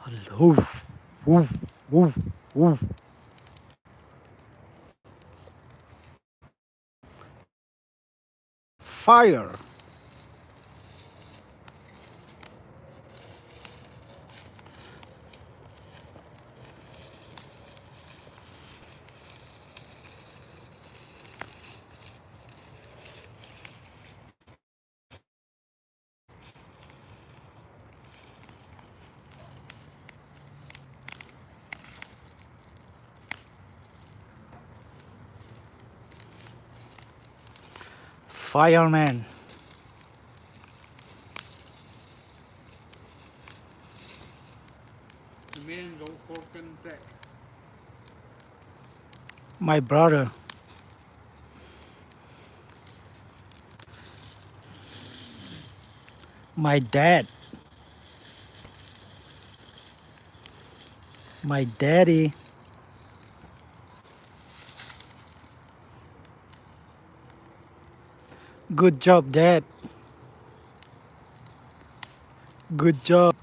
Hello. Woo, woo, woo. Fire. Fireman. Man go broken back. My brother. My dad. My daddy. Good job, Dad. Good job.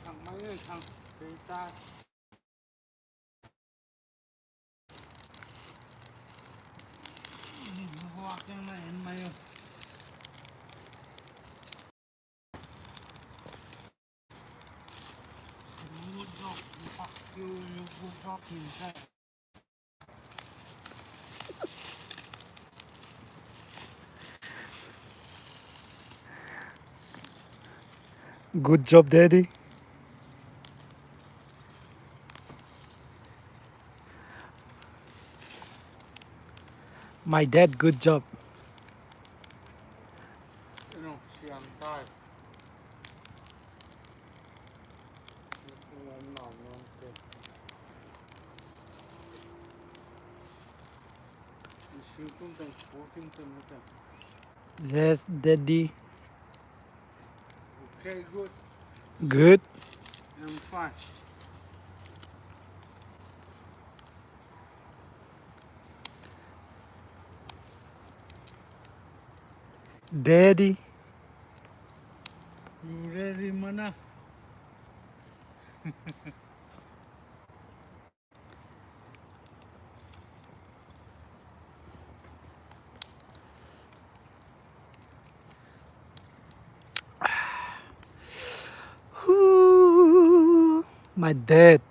Thằng mấy thằng thì ta hoa cái này mày wood rock fuck you wood rock inside. Good job, Daddy. My dad, good job. You know, xiang tai. Yes, Daddy. Okay, good. Good. I'm fine. Daddy. You ready, mana? Ooh, my dad.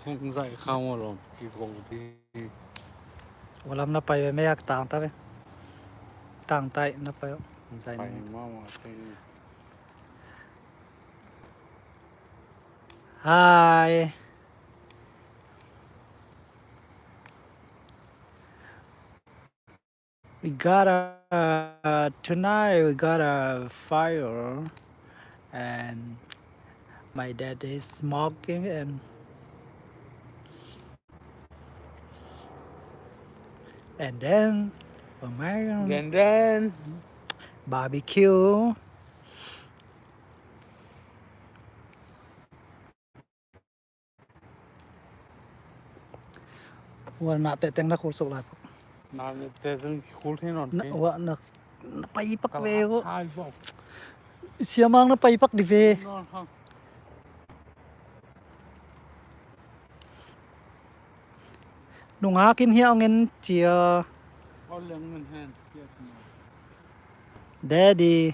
Không dạy không rồi kỳ cùng đi Walam na payo may ak tang tabi. Tang tay na payo. phải mà thì Hi. We got tonight we got a fire and my dad is smoking and then oh my then barbecue. Wa na te teng na kurso la. nào để tôi khul thế nào Na thế wa na paipak cả ve go. hai vòng Siamang na paipak di ve. non không Nung akin hiya ngin chia có lần mình hẹn việc mà daddy.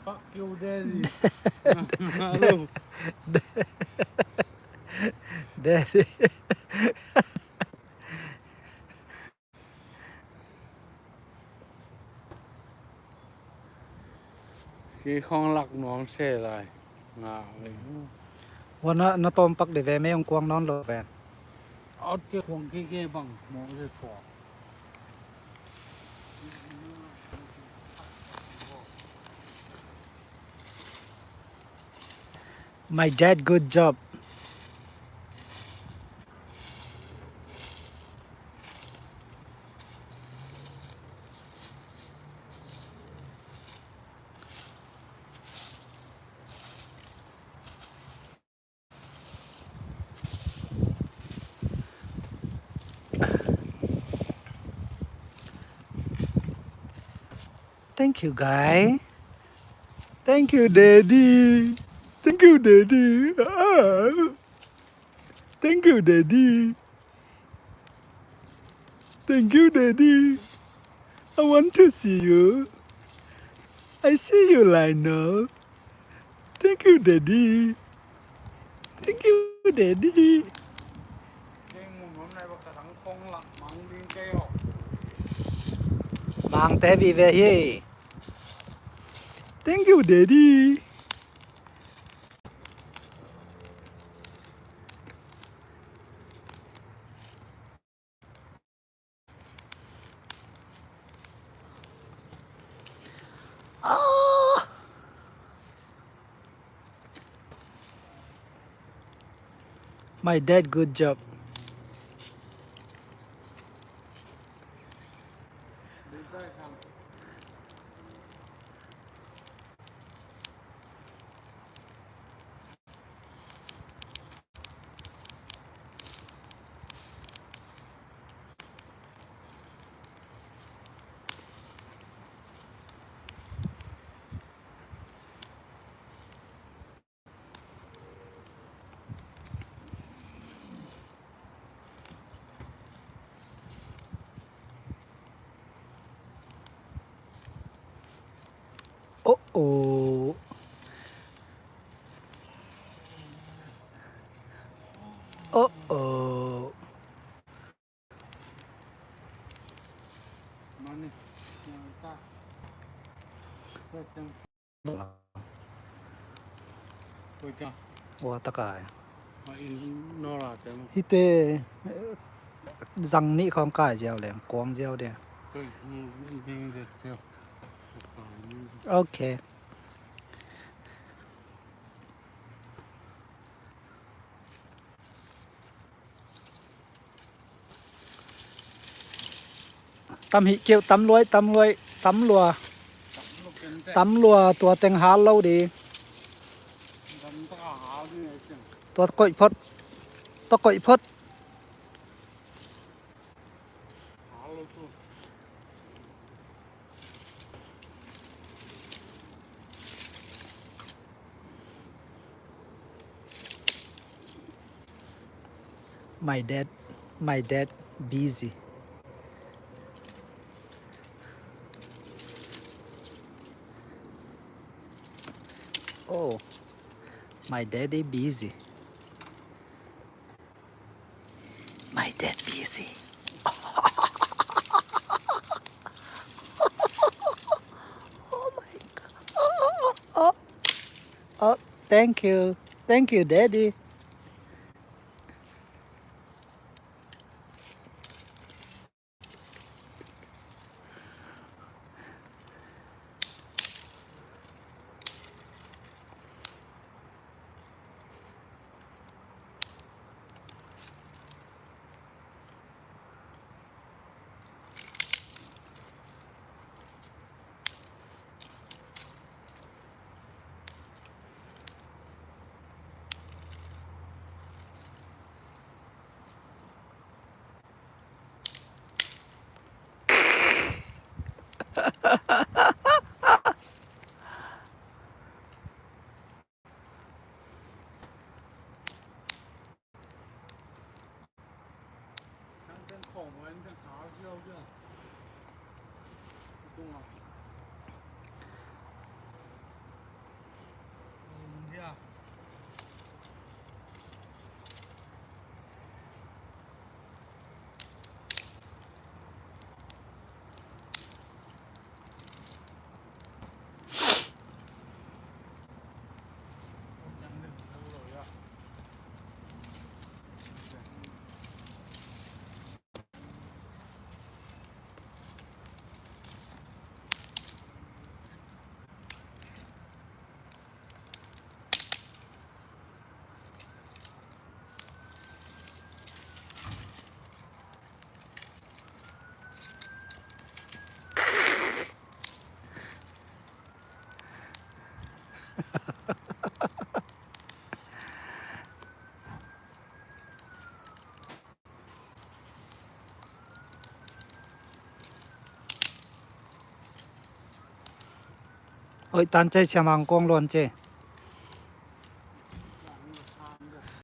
fuck you daddy alo Daddy. khi không lạc nó xe lại ngà vậy Wa na tompak di ve may ang kuang non lo ven. ót cái khoảng cái bằng mỗi cái khoảng My dad, good job. Thank you, guy. Thank you, daddy. Thank you, daddy. Thank you, daddy. Thank you, daddy. I want to see you. I see you, Lionel. Thank you, daddy. Thank you, daddy. cái nguồn hôm nay bác thằng con lặng mắng đi cây học Mang te vi về here. Thank you, daddy. Oh, my dad, good job. đi cây thằng Oh, oh. Oh, oh. mà nè nhà ta cái chân cái chân Wa takai. mà in nó là cái Hite răng nị không cài gieo liền, quang gieo đi. cái như thế theo Okay. Tắm hị kêu tắm lùi, tắm lùi, tắm lùa. Tắm lùa tua tên há lâu đi. Tua cội phất. Tua cội phất. My dad busy. Oh, my daddy busy. My dad busy. Oh my God. Oh, oh, thank you. Thank you, daddy. chân khổng ấy chân khá siêu chưa đúng không yeah. Ôi tan chơi xem hàng con luôn chứ